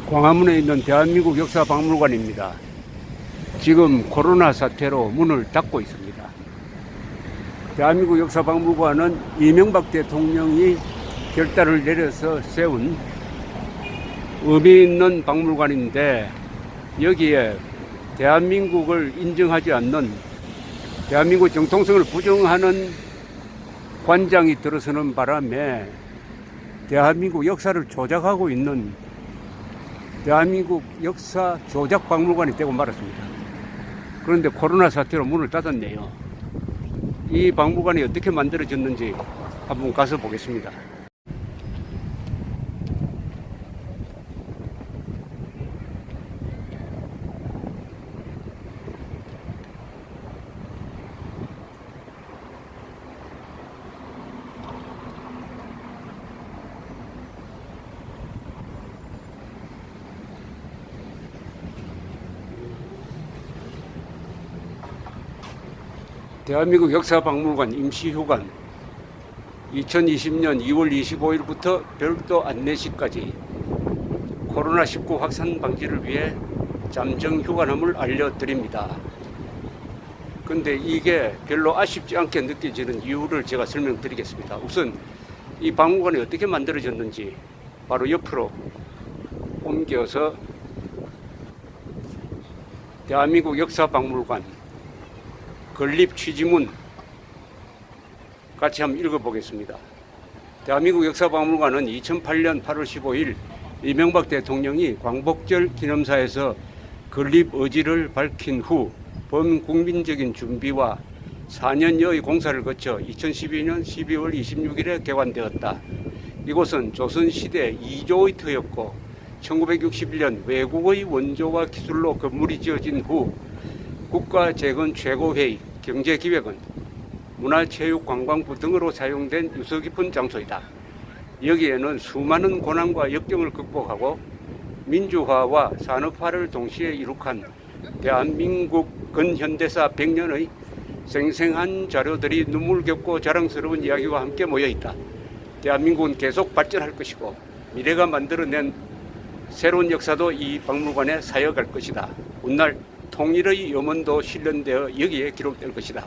광화문에 있는 대한민국 역사박물관입니다. 지금 코로나 사태로 문을 닫고 있습니다. 대한민국 역사박물관은 이명박 대통령이 결단을 내려서 세운 의미 있는 박물관인데, 여기에 대한민국을 인정하지 않는, 대한민국 정통성을 부정하는 관장이 들어서는 바람에 대한민국 역사를 조작하고 있는 대한민국 역사 조작 박물관이 되고 말았습니다. 그런데 코로나 사태로 문을 닫았네요. 이 박물관이 어떻게 만들어졌는지 한번 가서 보겠습니다. 대한민국 역사박물관 임시휴관 2020년 2월 25일부터 별도 안내시까지 코로나19 확산 방지를 위해 잠정 휴관함을 알려드립니다. 근데 이게 별로 아쉽지 않게 느껴지는 이유를 제가 설명드리겠습니다. 우선 이 박물관이 어떻게 만들어졌는지 바로 옆으로 옮겨서 대한민국 역사박물관 건립 취지문 같이 한번 읽어보겠습니다. 대한민국 역사박물관은 2008년 8월 15일 이명박 대통령이 광복절 기념사에서 건립 의지를 밝힌 후 범국민적인 준비와 4년여의 공사를 거쳐 2012년 12월 26일에 개관되었다. 이곳은 조선시대 2조의 터였고 1961년 외국의 원조와 기술로 건물이 지어진 후 국가재건 최고회의, 경제기획원, 문화체육관광부 등으로 사용된 유서 깊은 장소이다. 여기에는 수많은 고난과 역경을 극복하고 민주화와 산업화를 동시에 이룩한 대한민국 근현대사 100년의 생생한 자료들이 눈물겹고 자랑스러운 이야기와 함께 모여있다. 대한민국은 계속 발전할 것이고 미래가 만들어낸 새로운 역사도 이 박물관에 사여갈 것이다. 훗날 통일의 염원도 실현되어 여기에 기록될 것이다.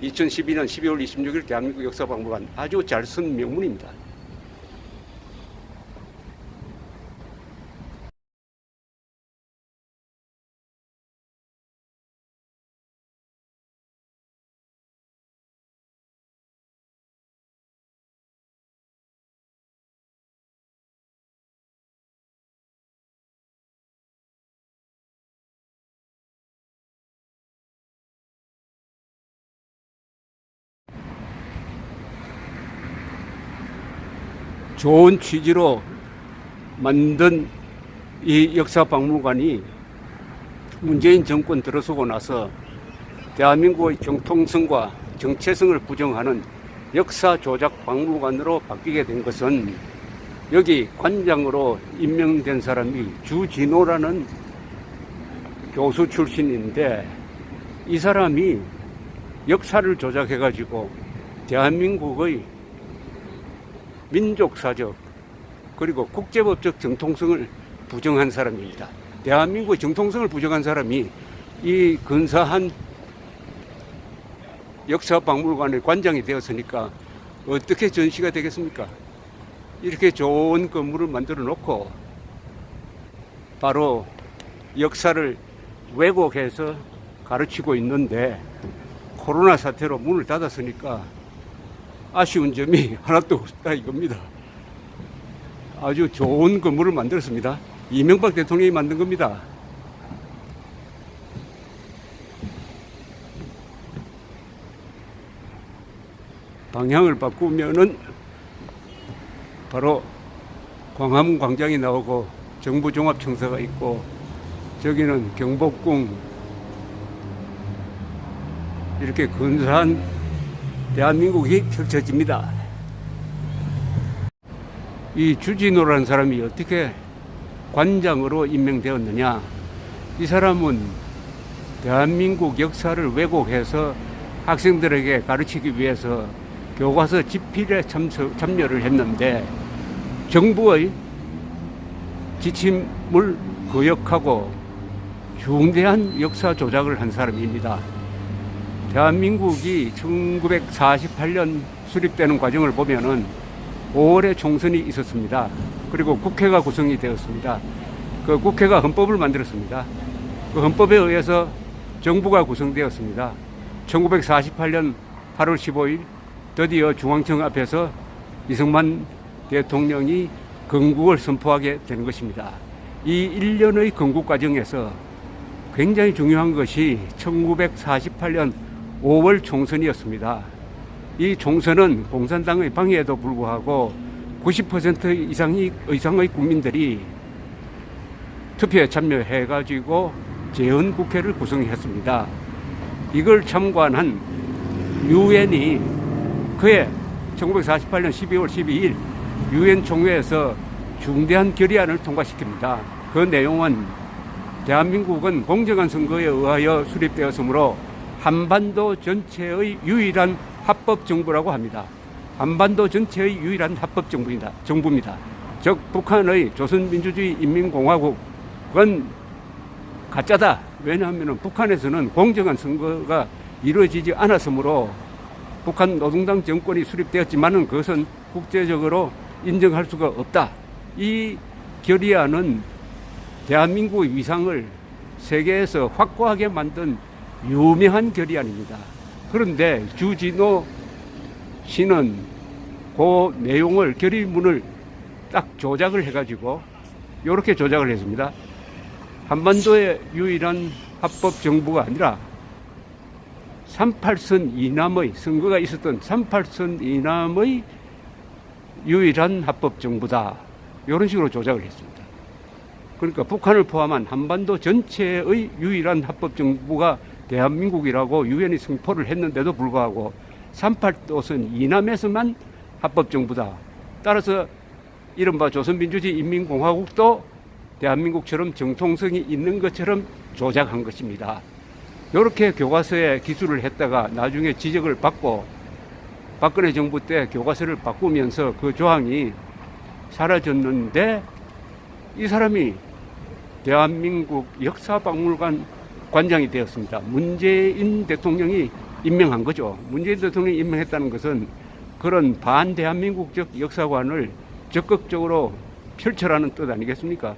2012년 12월 26일 대한민국 역사박물관, 아주 잘 쓴 명문입니다. 좋은 취지로 만든 이 역사박물관이 문재인 정권 들어서고 나서 대한민국의 정통성과 정체성을 부정하는 역사조작 박물관으로 바뀌게 된 것은, 여기 관장으로 임명된 사람이 주진호라는 교수 출신인데, 이 사람이 역사를 조작해가지고 대한민국의 민족사적 그리고 국제법적 정통성을 부정한 사람입니다. 대한민국의 정통성을 부정한 사람이 이 근사한 역사박물관의 관장이 되었으니까 어떻게 전시가 되겠습니까? 이렇게 좋은 건물을 만들어 놓고 바로 역사를 왜곡해서 가르치고 있는데, 코로나 사태로 문을 닫았으니까 아쉬운 점이 하나도 없다 이겁니다. 아주 좋은 건물을 만들었습니다. 이명박 대통령이 만든 겁니다. 방향을 바꾸면은 바로 광화문 광장이 나오고 정부종합청사가 있고, 저기는 경복궁, 이렇게 근사한 대한민국이 펼쳐집니다. 이 주진호라는 사람이 어떻게 관장으로 임명되었느냐? 이 사람은 대한민국 역사를 왜곡해서 학생들에게 가르치기 위해서 교과서 집필에 참여를 했는데, 정부의 지침 거역하고 중대한 역사 조작을 한 사람입니다. 대한민국이 1948년 수립되는 과정을 보면은 5월에 총선이 있었습니다. 그리고 국회가 구성이 되었습니다. 그 국회가 헌법을 만들었습니다. 그 헌법에 의해서 정부가 구성되었습니다. 1948년 8월 15일 드디어 중앙청 앞에서 이승만 대통령이 건국을 선포하게 되는 것입니다. 이 1년의 건국 과정에서 굉장히 중요한 것이 1948년 5월 총선이었습니다. 이 총선은 공산당의 방해에도 불구하고 90% 이상의 국민들이 투표에 참여해가지고 재헌국회를 구성했습니다. 이걸 참관한 유엔이 그해 1948년 12월 12일 유엔 총회에서 중대한 결의안을 통과시킵니다. 그 내용은 대한민국은 공정한 선거에 의하여 수립되었으므로 한반도 전체의 유일한 합법 정부라고 합니다. 한반도 전체의 유일한 합법 정부입니다. 즉 북한의 조선민주주의 인민공화국은 가짜다. 왜냐하면 북한에서는 공정한 선거가 이루어지지 않았으므로 북한 노동당 정권이 수립되었지만은 그것은 국제적으로 인정할 수가 없다. 이 결의안은 대한민국의 위상을 세계에서 확고하게 만든 유명한 결의안입니다. 그런데 주진호 씨는 그 내용을 결의문을 딱 조작을 해가지고 이렇게 조작을 했습니다. 한반도의 유일한 합법 정부가 아니라 38선 이남의 선거가 있었던 38선 이남의 유일한 합법 정부다. 이런 식으로 조작을 했습니다. 그러니까 북한을 포함한 한반도 전체의 유일한 합법 정부가 대한민국이라고 유엔이 선포를 했는데도 불구하고 38도선 이남에서만 합법 정부다. 따라서 이른바 조선민주주의 인민공화국도 대한민국처럼 정통성이 있는 것처럼 조작한 것입니다. 이렇게 교과서에 기술을 했다가 나중에 지적을 받고 박근혜 정부 때 교과서를 바꾸면서 그 조항이 사라졌는데 이 사람이 대한민국 역사박물관 관장이 되었습니다. 문재인 대통령이 임명한 거죠. 문재인 대통령이 임명했다는 것은 그런 반대한민국적 역사관을 적극적으로 펼쳐라는 뜻 아니겠습니까?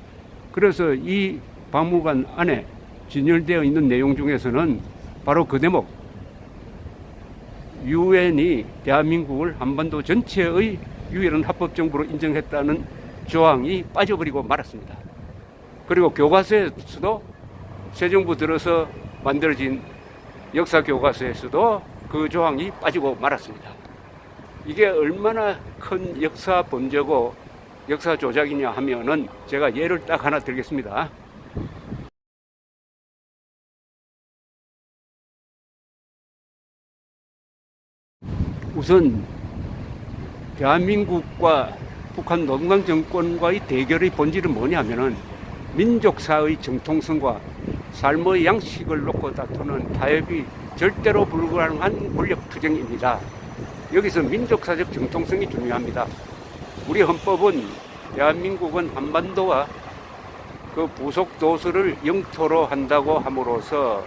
그래서 이 박물관 안에 진열되어 있는 내용 중에서는 바로 그 대목, 유엔이 대한민국을 한반도 전체의 유일한 합법정부로 인정했다는 조항이 빠져버리고 말았습니다. 그리고 교과서에서도 새 정부 들어서 만들어진 역사 교과서에서도 그 조항이 빠지고 말았습니다. 이게 얼마나 큰 역사 범죄고 역사 조작이냐 하면은 제가 예를 딱 하나 들겠습니다. 우선 대한민국과 북한 노동당 정권과의 대결의 본질은 뭐냐 하면은 민족사의 정통성과 삶의 양식을 놓고 다투는 타협이 절대로 불가능한 권력 투쟁입니다. 여기서 민족사적 정통성이 중요합니다. 우리 헌법은 대한민국은 한반도와 그 부속 도서를 영토로 한다고 함으로써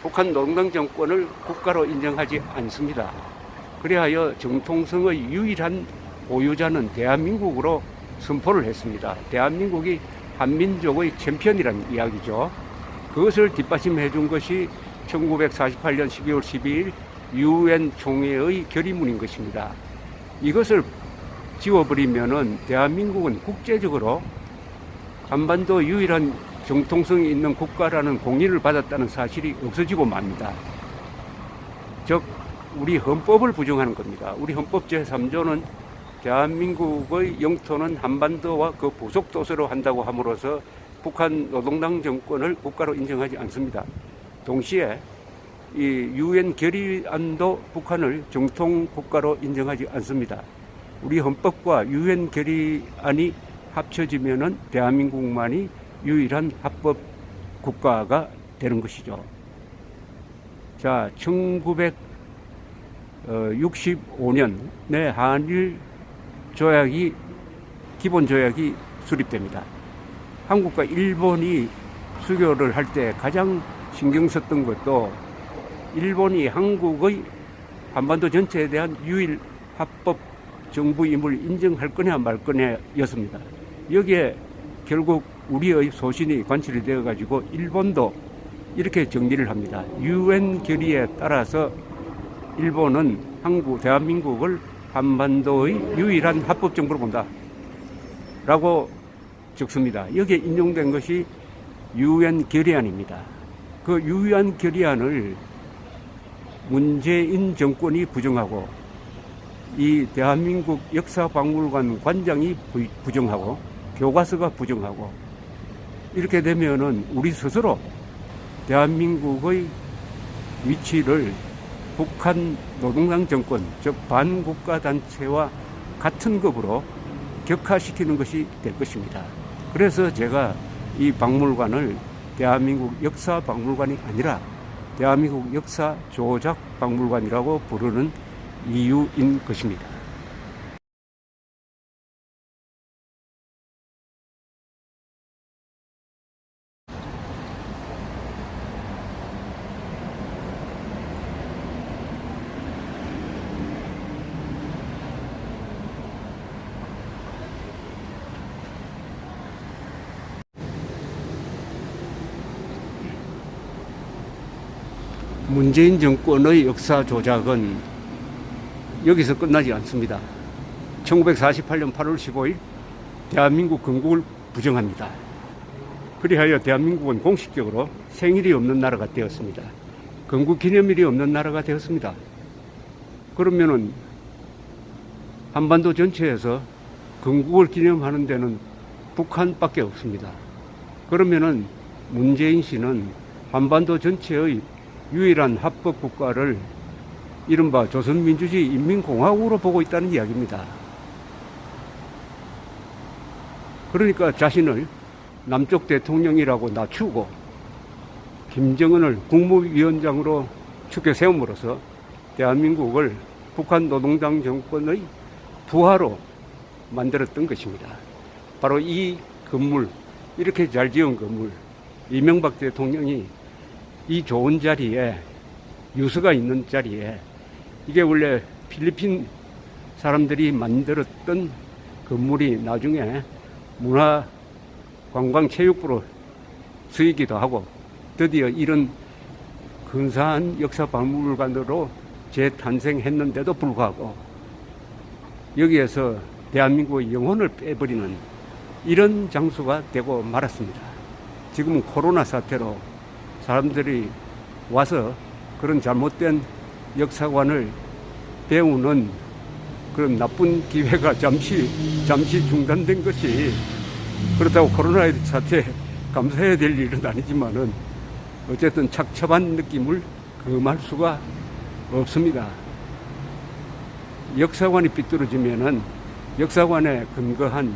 북한 노동당 정권을 국가로 인정하지 않습니다. 그리하여 정통성의 유일한 보유자는 대한민국으로 선포를 했습니다. 대한민국이 한민족의 챔피언이라는 이야기죠. 그것을 뒷받침해 준 것이 1948년 12월 12일 유엔 총회의 결의문인 것입니다. 이것을 지워버리면은 대한민국은 국제적으로 한반도 유일한 정통성이 있는 국가라는 공인을 받았다는 사실이 없어지고 맙니다. 즉 우리 헌법을 부정하는 겁니다. 우리 헌법 제3조는 대한민국의 영토는 한반도와 그 부속 도서로 한다고 함으로써 북한 노동당 정권을 국가로 인정하지 않습니다. 동시에 이 유엔 결의안도 북한을 정통 국가로 인정하지 않습니다. 우리 헌법과 유엔 결의안이 합쳐지면은 대한민국만이 유일한 합법 국가가 되는 것이죠. 자, 1965년에 한일 조약이 기본 조약이 수립됩니다. 한국과 일본이 수교를 할 때 가장 신경 썼던 것도 일본이 한국의 한반도 전체에 대한 유일 합법 정부임을 인정할 거냐 말 거냐였습니다. 여기에 결국 우리의 소신이 관철이 되어 가지고 일본도 이렇게 정리를 합니다. UN 결의에 따라서 일본은 대한민국을 한반도의 유일한 합법 정부로 본다 라고 적습니다. 여기에 인용된 것이 UN 결의안입니다. 그 UN 결의안을 문재인 정권이 부정하고 이 대한민국 역사박물관 관장이 부정하고 교과서가 부정하고 이렇게 되면은 우리 스스로 대한민국의 위치를 북한 노동당 정권, 즉 반국가단체와 같은 급으로 격화시키는 것이 될 것입니다. 그래서 제가 이 박물관을 대한민국 역사박물관이 아니라 대한민국 역사조작박물관이라고 부르는 이유인 것입니다. 문재인 정권의 역사 조작은 여기서 끝나지 않습니다. 1948년 8월 15일 대한민국 건국을 부정합니다. 그리하여 대한민국은 공식적으로 생일이 없는 나라가 되었습니다. 건국 기념일이 없는 나라가 되었습니다. 그러면은 한반도 전체에서 건국을 기념하는 데는 북한밖에 없습니다. 그러면은 문재인 씨는 한반도 전체의 유일한 합법 국가를 이른바 조선민주주의 인민공화국으로 보고 있다는 이야기입니다. 그러니까 자신을 남쪽 대통령이라고 낮추고 김정은을 국무위원장으로 축켜 세움으로써 대한민국을 북한 노동당 정권의 부하로 만들었던 것입니다. 바로 이 건물, 이렇게 잘 지은 건물, 이명박 대통령이 이 좋은 자리에, 유서가 있는 자리에, 이게 원래 필리핀 사람들이 만들었던 건물이 나중에 문화관광체육부로 쓰이기도 하고 드디어 이런 근사한 역사박물관으로 재탄생했는데도 불구하고 여기에서 대한민국의 영혼을 빼버리는 이런 장소가 되고 말았습니다. 지금은 코로나 사태로 사람들이 와서 그런 잘못된 역사관을 배우는 그런 나쁜 기회가 잠시 중단된 것이, 그렇다고 코로나 사태에 감사해야 될 일은 아니지만은 어쨌든 착잡한 느낌을 금할 수가 없습니다. 역사관이 삐뚤어지면은 역사관에 근거한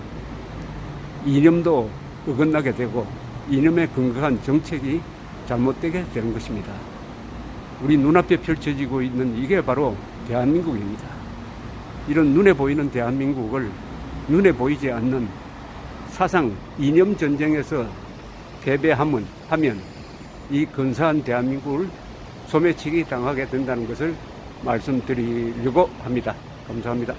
이념도 어긋나게 되고 이념에 근거한 정책이 잘못되게 되는 것입니다. 우리 눈앞에 펼쳐지고 있는 이게 바로 대한민국입니다. 이런 눈에 보이는 대한민국을 눈에 보이지 않는 사상 이념 전쟁에서 패배하면 이 근사한 대한민국을 소매치기 당하게 된다는 것을 말씀드리려고 합니다. 감사합니다.